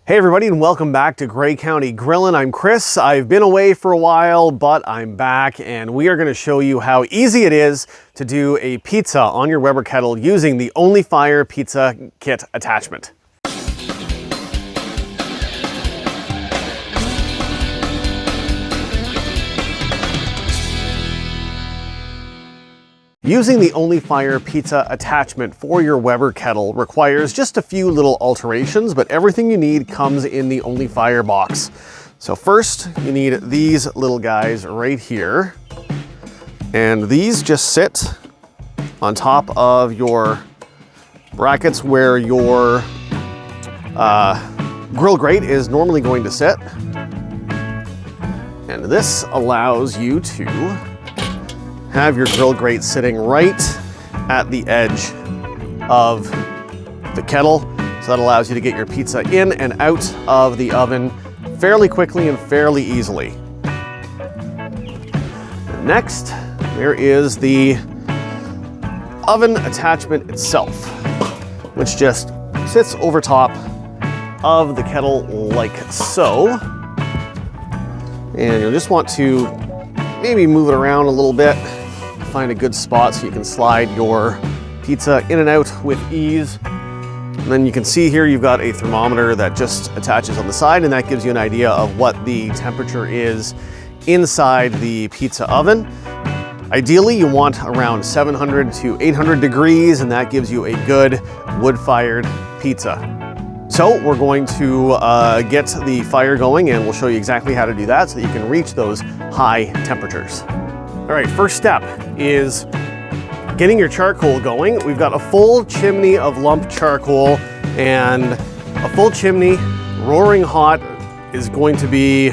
Hey everybody, and welcome back to Grey County Grillin'. I'm Chris. I've been away for a while, but I'm back, and we are going to show you how easy it is to do a pizza on your Weber Kettle using the OnlyFire pizza kit attachment. Using the OnlyFire pizza attachment for your Weber Kettle requires just a few little alterations, but everything you need comes in the OnlyFire box. So first, you need these little guys right here. And these just sit on top of your brackets where your grill grate is normally going to sit. And this allows you to have your grill grate sitting right at the edge of the kettle. So that allows you to get your pizza in and out of the oven fairly quickly and fairly easily. Next, there is the oven attachment itself, which just sits over top of the kettle like so. And you'll just want to maybe move it around a little bit. Find a good spot so you can slide your pizza in and out with ease. And then you can see here you've got a thermometer that just attaches on the side, and that gives you an idea of what the temperature is inside the pizza oven. Ideally, you want around 700 to 800 degrees, and that gives you a good wood-fired pizza. So we're going to get the fire going, and we'll show you exactly how to do that so that you can reach those high temperatures. All right, first step is getting your charcoal going. We've got a full chimney of lump charcoal, and a full chimney roaring hot is going to be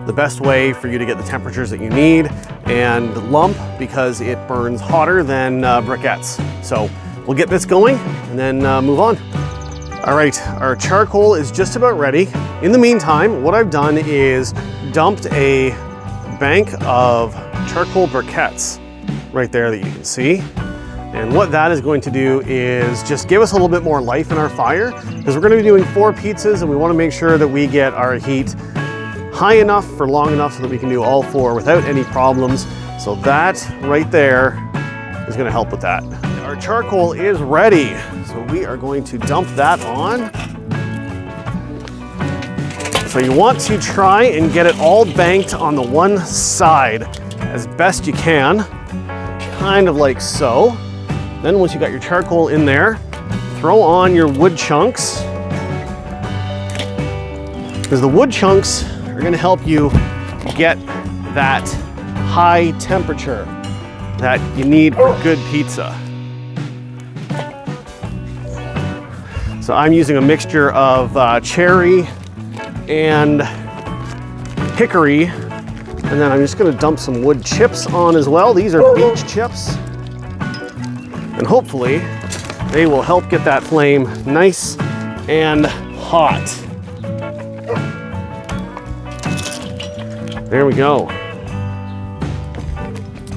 the best way for you to get the temperatures that you need, and lump because it burns hotter than briquettes. So we'll get this going and then move on. All right, our charcoal is just about ready. In the meantime, what I've done is dumped a bank of charcoal briquettes right there that you can see. And what that is going to do is just give us a little bit more life in our fire, because we're going to be doing 4 pizzas and we want to make sure that we get our heat high enough for long enough so that we can do all 4 without any problems. So that right there is going to help with that. Our charcoal is ready, so we are going to dump that on. So you want to try and get it all banked on the one side as best you can, kind of like so. Then once you got your charcoal in there, throw on your wood chunks, because the wood chunks are going to help you get that high temperature that you need for good pizza. So I'm using a mixture of cherry and hickory, and then I'm just going to dump some wood chips on as well. These are beech chips, and hopefully they will help get that flame nice and hot. There we go.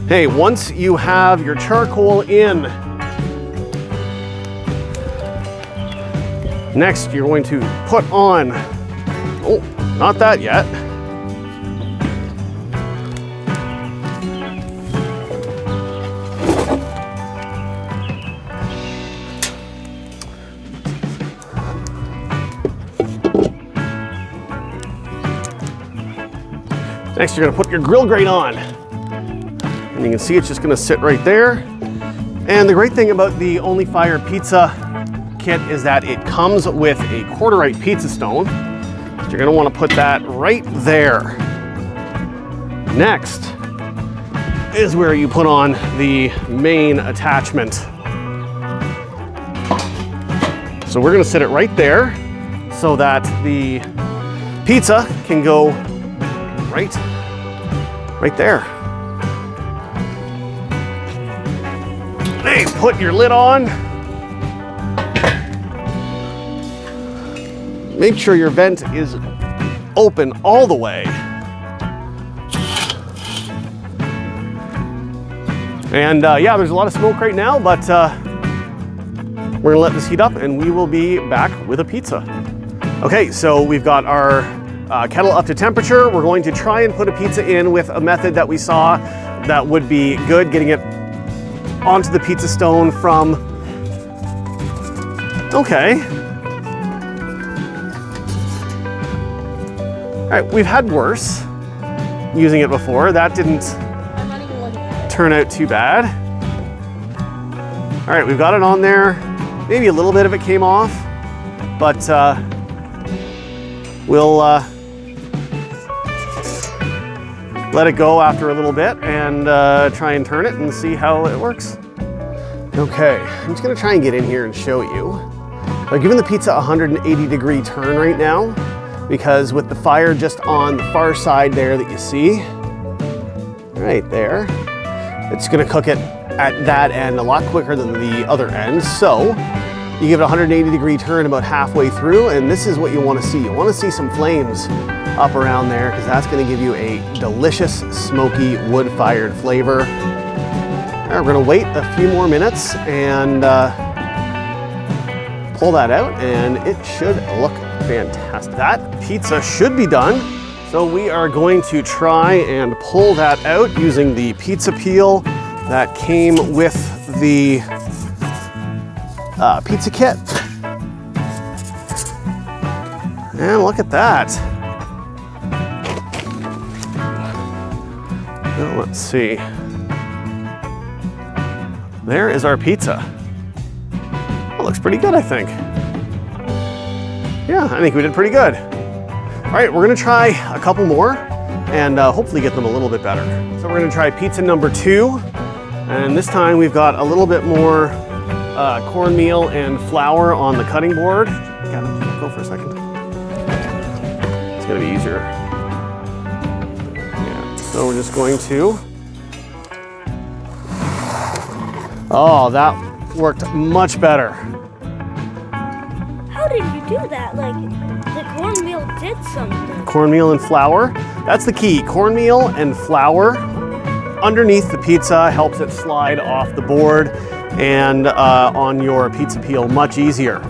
Hey, once you have your charcoal in, next you're going to put on, oh, not that yet. Next, you're gonna put your grill grate on. And you can see it's just gonna sit right there. And the great thing about the OnlyFire pizza kit is that it comes with a cordierite pizza stone. So you're gonna wanna put that right there. Next is where you put on the main attachment. So we're gonna sit it right there so that the pizza can go right there. Hey, put your lid on. Make sure your vent is open all the way. And yeah, there's a lot of smoke right now, but we're gonna let this heat up and we will be back with a pizza. Okay, so we've got our kettle up to temperature. We're going to try and put a pizza in with a method that we saw that would be good, getting it onto the pizza stone from, okay. All right, we've had worse using it before. That didn't turn out too bad. All right, we've got it on there. Maybe a little bit of it came off, but we'll let it go after a little bit and try and turn it and see how it works. Okay, I'm just gonna try and get in here and show you. I've given the pizza a 180-degree turn right now, because with the fire just on the far side there that you see, right there, it's gonna cook it at that end a lot quicker than the other end. So you give it a 180-degree turn about halfway through, and this is what you wanna see. You wanna see some flames up around there, because that's gonna give you a delicious, smoky, wood-fired flavor. All right, we're gonna wait a few more minutes and pull that out, and it should look fantastic. That pizza should be done. So we are going to try and pull that out using the pizza peel that came with the pizza kit. And look at that. Well, let's see. There is our pizza. That looks pretty good, I think. Yeah, I think we did pretty good. All right, we're gonna try a couple more and hopefully get them a little bit better. So we're gonna try pizza number 2. And this time we've got a little bit more cornmeal and flour on the cutting board. Gavin, go for a second. It's gonna be easier. Yeah, so we're just going to. Oh, that worked much better. How did you do that? Like, the cornmeal did something. Cornmeal and flour, that's the key. Cornmeal and flour underneath the pizza helps it slide off the board and on your pizza peel much easier.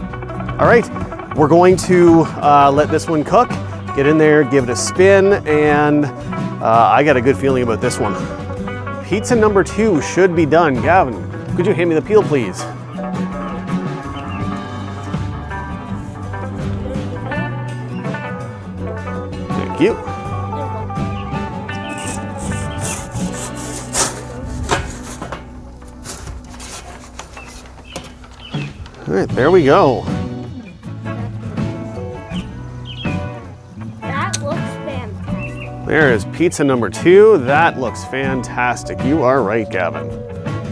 All right, we're going to let this one cook, get in there, give it a spin, and I got a good feeling about this one. Pizza number 2 should be done. Gavin, could you hand me the peel, please? Thank you. All right, there we go. That looks fantastic. There is pizza number 2. That looks fantastic. You are right, Gavin.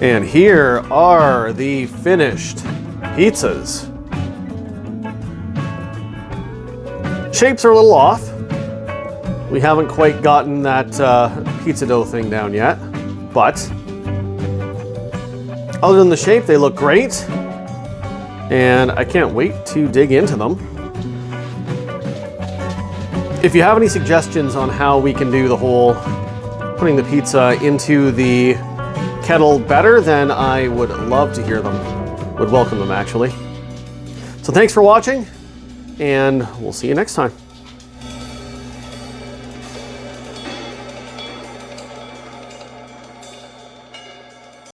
And here are the finished pizzas. Shapes are a little off. We haven't quite gotten that pizza dough thing down yet, but other than the shape, they look great. And I can't wait to dig into them. If you have any suggestions on how we can do the whole putting the pizza into the kettle better, then I would love to hear them. Would welcome them, actually. So thanks for watching, and we'll see you next time.